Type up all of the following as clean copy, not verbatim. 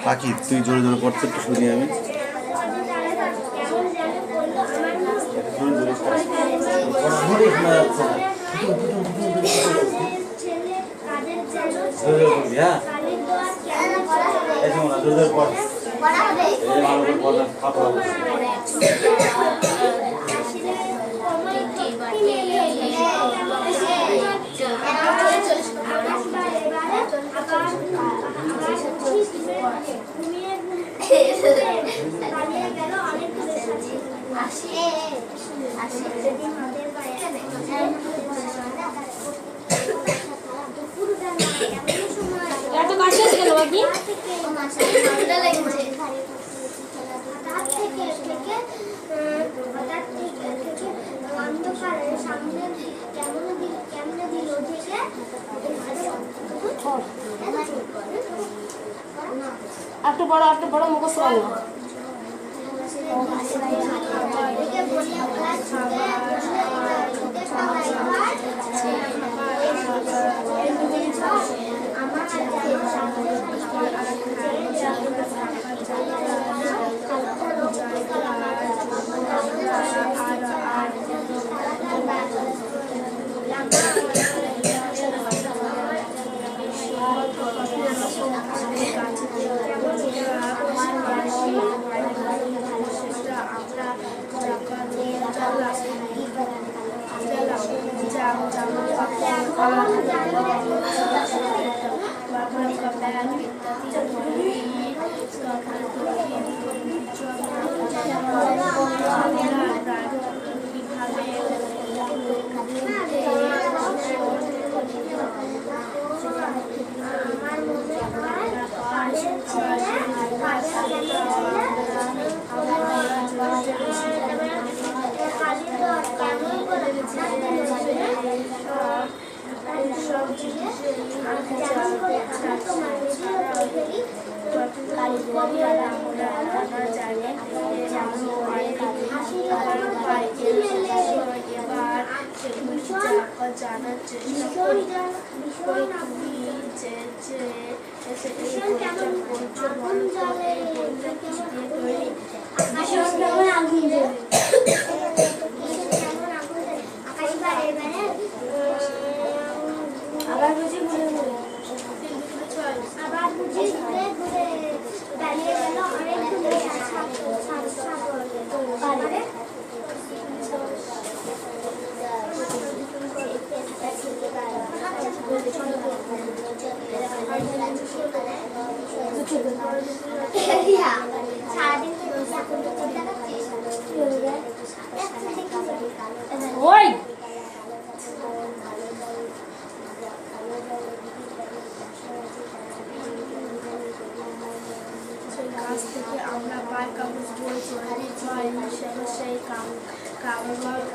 পাখি তুই জোরে জোরে পড়তে একটু শুনি আমি। একটু বড় মুখস্থ করো।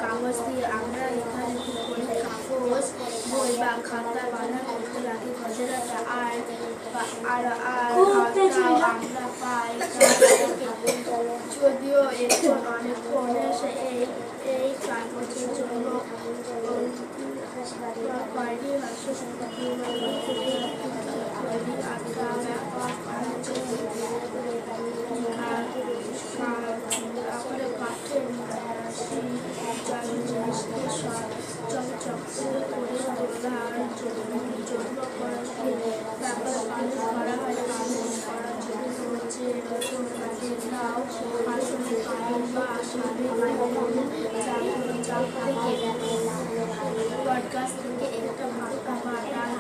কাগজ দিয়ে আমরা লেখালেখি করি, কাগজ বই বা খাতা বাঁধা করতে লাগে গজরাটা। আর আমরা পাই, যদিও এখন অনেক কমে আসে এই কাগজের জন্য কয়েকটি ভাষা পডকাস্ট থেকে একটা ভাষা বানান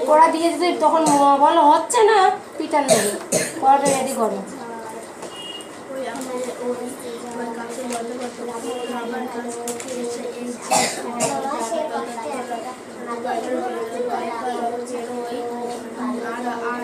পড়া দিয়ে যদি তখন বলো হচ্ছে না পিটার নেবে, পড়াটা রেডি করো। আর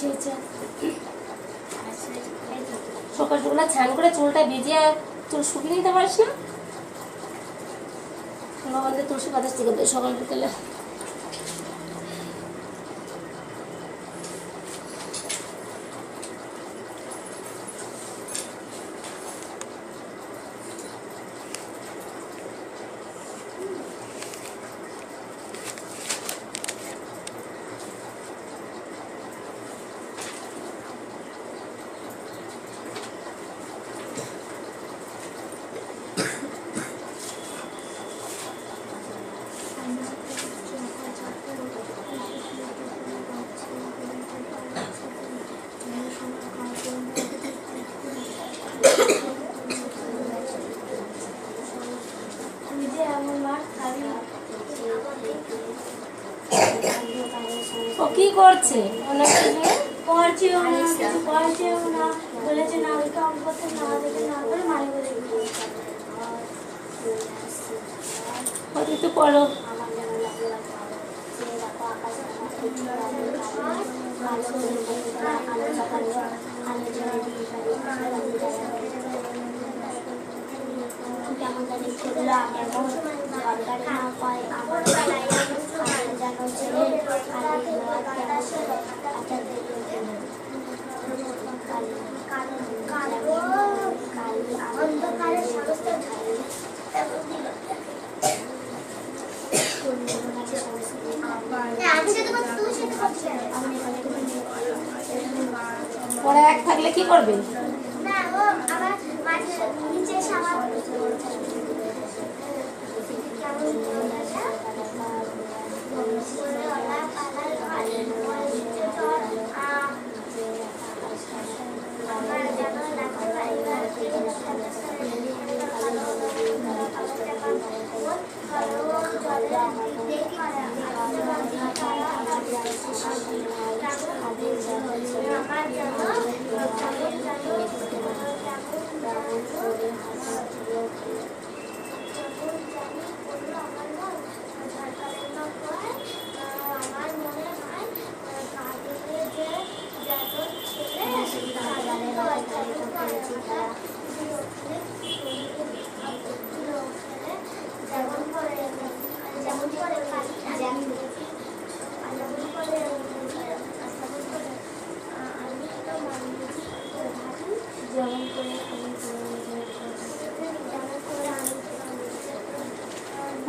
বেশি হয়েছে। সকাল সকাল স্নান করে চুলটা ভিজিয়ে চুল শুকিয়ে নিতে পারিস না? আমাদের তুলসী পাতা থেকে সকাল বিকেলে ও কি করছে? পড়ছেও না, কিছু পড়ছেও না, বলেছে না ওই কাম করতে না দেখে না করে মারি বলে তো পড়ো। কেমন জানি করলো এখন সরকারি না পায় আমার যেন ছেলে অন্ধকারের সমস্ত পড়া এক থাকলে কি করবে? না ও আবার মাঝে নিচে সাবা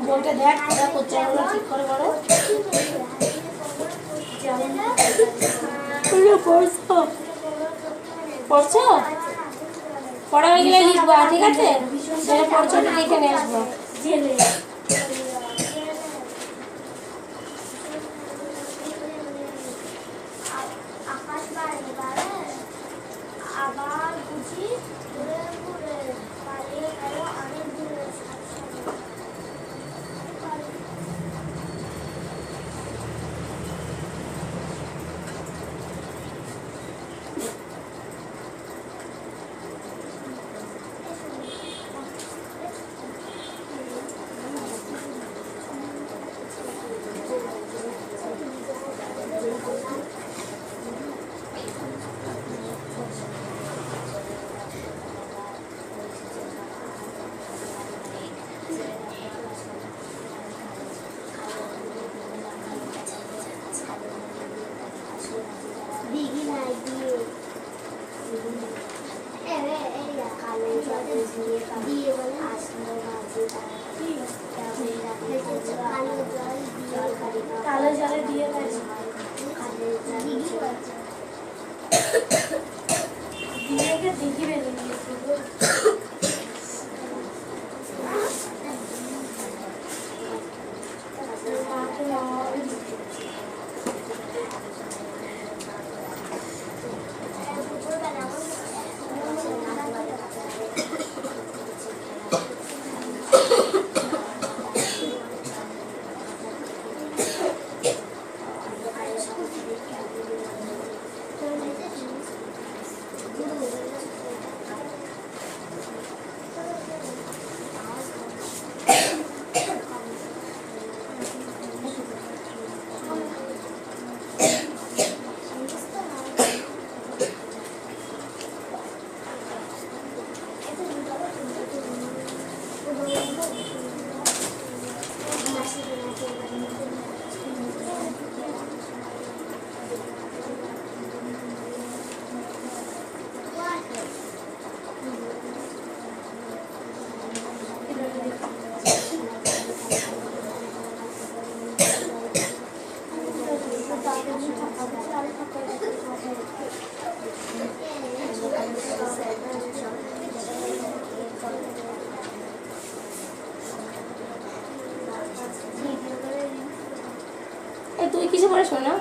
বইটা দেখ ওরা করছে ঠিক করে বলো। পড়ছো পড়ছো? পড়া হয়ে গেলে লিখবা, ঠিক আছে? যেটা পড়ছো ওটা লিখে নিয়ে আসবো। আবার বুঝি ঘুরে ঘুরে পালিয়ে গেল অনেক দূরে। কালো জলে দিয়ে দিঘি বেরিয়ে করে শোনা।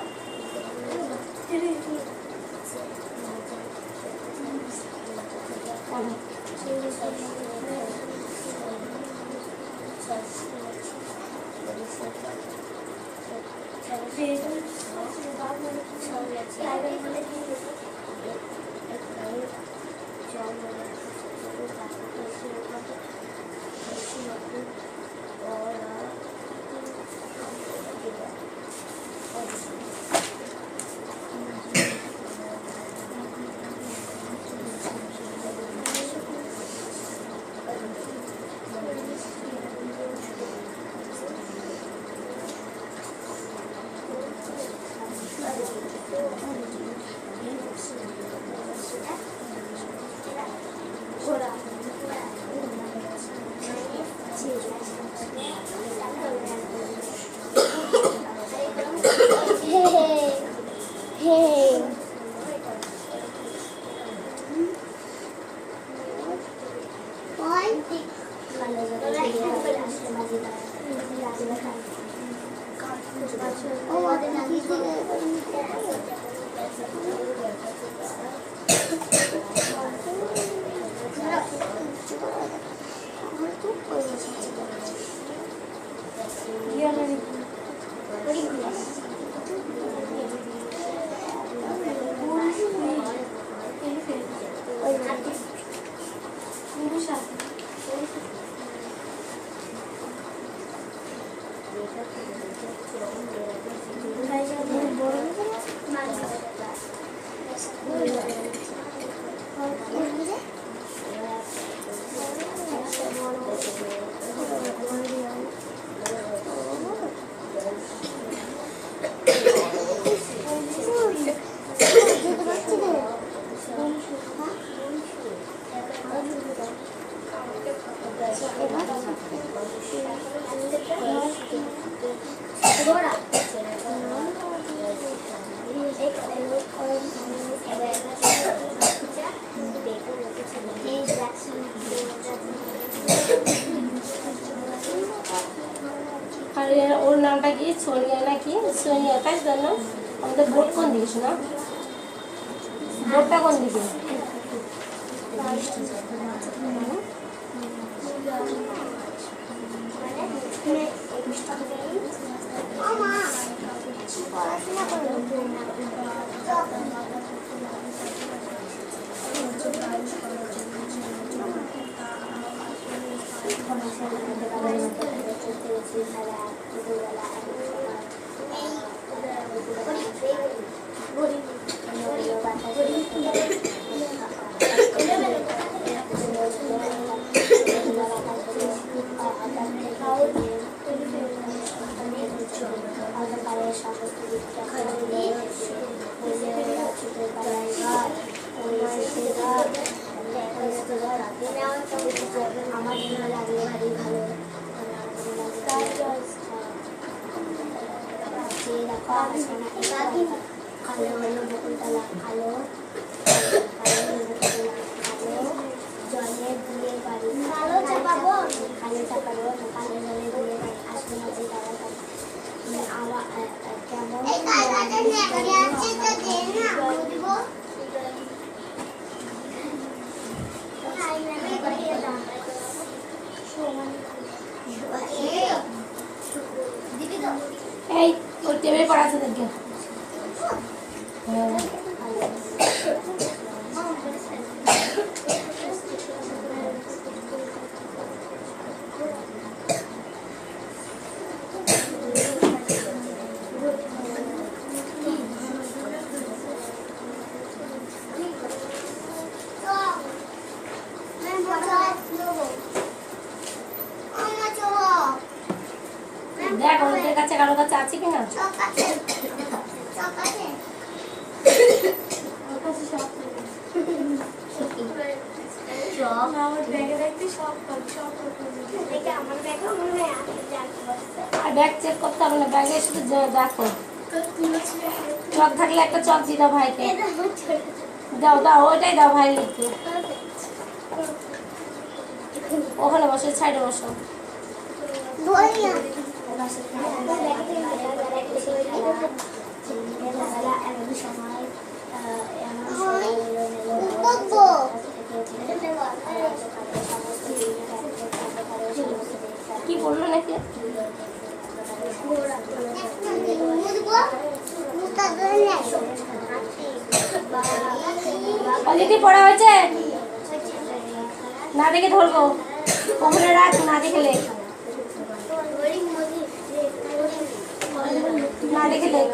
ওর নামটা কি? সোনিয়া নাকি? সোনিয়া, তাই তো না? আমাদের বোর্ড কোন দিকে শোনা? বোর্ডটা কোন দিকে? এই ওর টেবিলে পড়া আছে দেখো। দেখ ওদের কাছে কারো কাছে আছে কিনা। আর ব্যাগ চেক করতে হবে না, ব্যাগে শুধু দেখো চক থাকলে একটা চক দিয়ে দাও ভাইকে। দাও দাও ওইটাই দাও ভাই লিখতে। ওখানে বসো, সাইডে বসো। বেলা এমন সময় কি বললো নাকি? অদিতি পড়া হয়েছে? না দেখে ধরবো, ওখানে রাখ, না দেখে লেখ, না দেখে লেখ।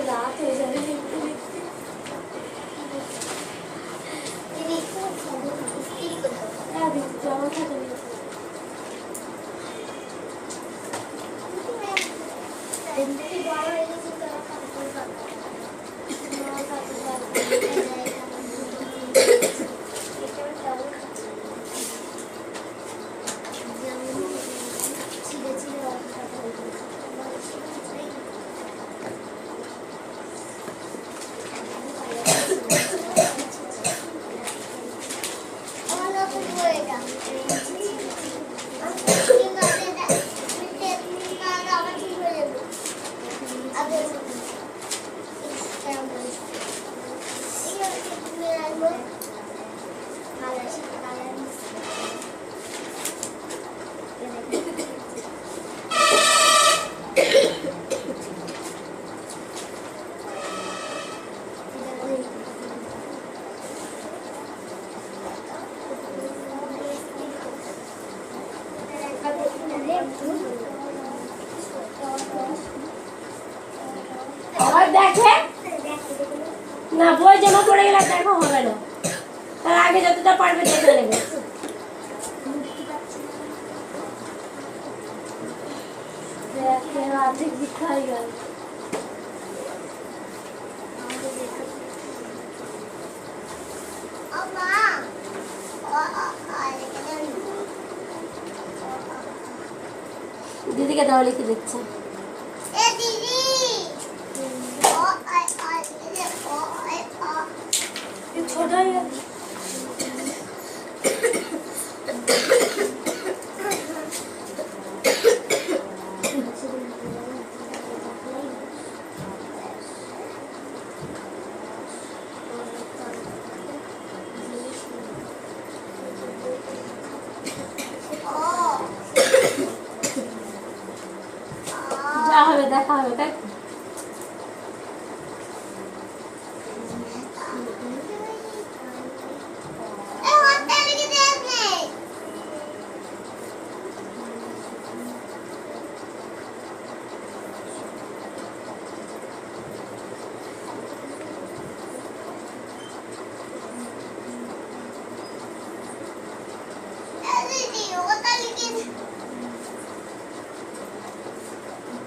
রাত হয়ে যাবে। জমা থাকে আবার দেখে না, বই জমা পড়ে গেলে দেখা হবে না, তার আগে যতটা পারবে দেখে নেবে। রাতে খাই গেল দিদিকে দাও, লিখে দিচ্ছে। ছোট হয়ে গেল। যা হবে দেখা হবে, তাই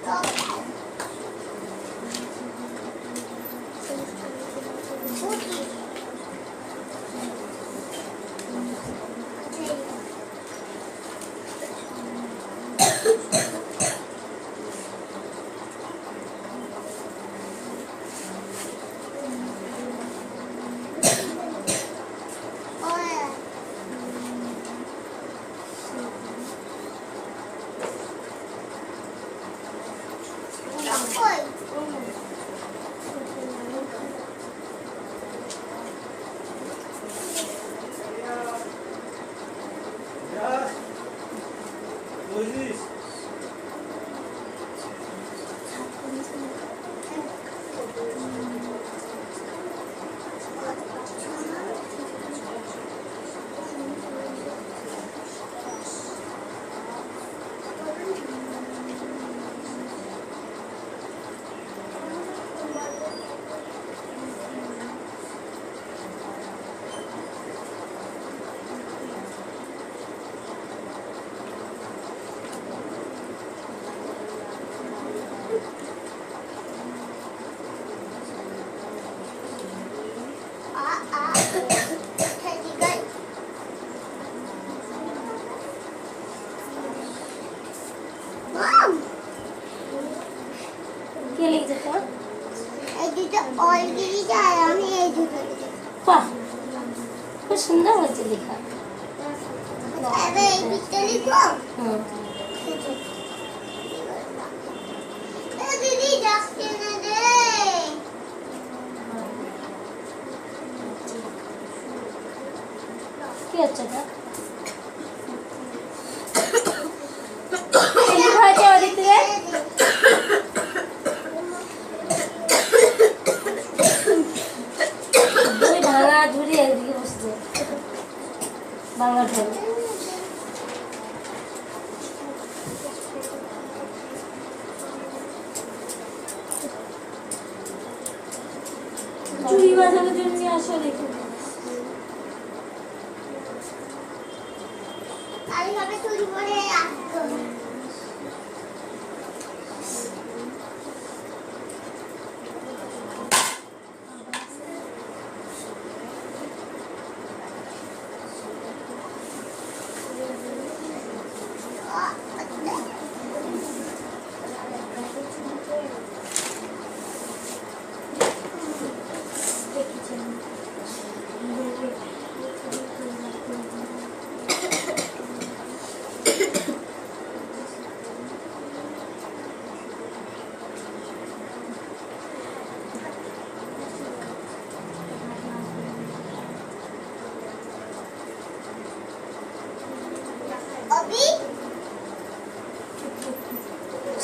তো? কে লিখছে তো? এই দুটো অলরেডি যায়, আমি এই দুটো সুন্দর হয়েছে লেখা। হুম। কি হচ্ছে এটা? কি হয়েছে ওদিক থেকে? দুই ভাঙা ঝুড়ি একদিকে বসছে, ভাঙা ঝুড়ি। চুড়ি বাঁধানোর জন্য নিয়ে আসো দেখো।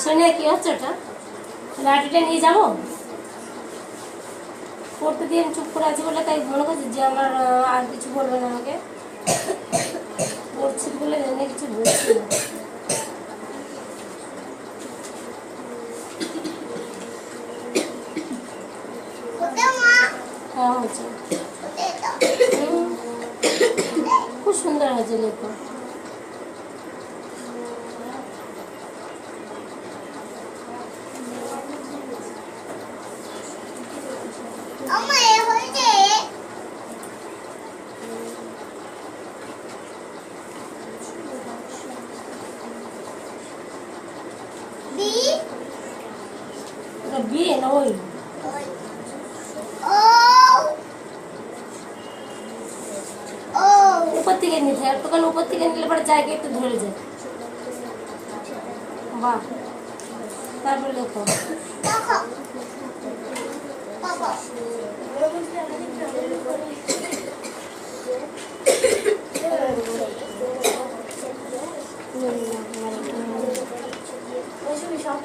শুনে কি হচ্ছে ওটা? লাঠিটা নিয়ে যাবো পড়তে দিয়ে চুপ করে আছি বলে তাই মনে করছি যে আমার আর কিছু বলবে না আমাকে, পড়ছি বলে জানি কিছু বলছি না। হ্যাঁ হচ্ছে, খুব সুন্দর হয়েছে লেখো। বিয়ে না ওই উপর থেকে নিতে হয়, একটুখানি উপর থেকে নিলে পরে জায়গা একটু ধরে যায়। বাহ, তারপর লেখো। সব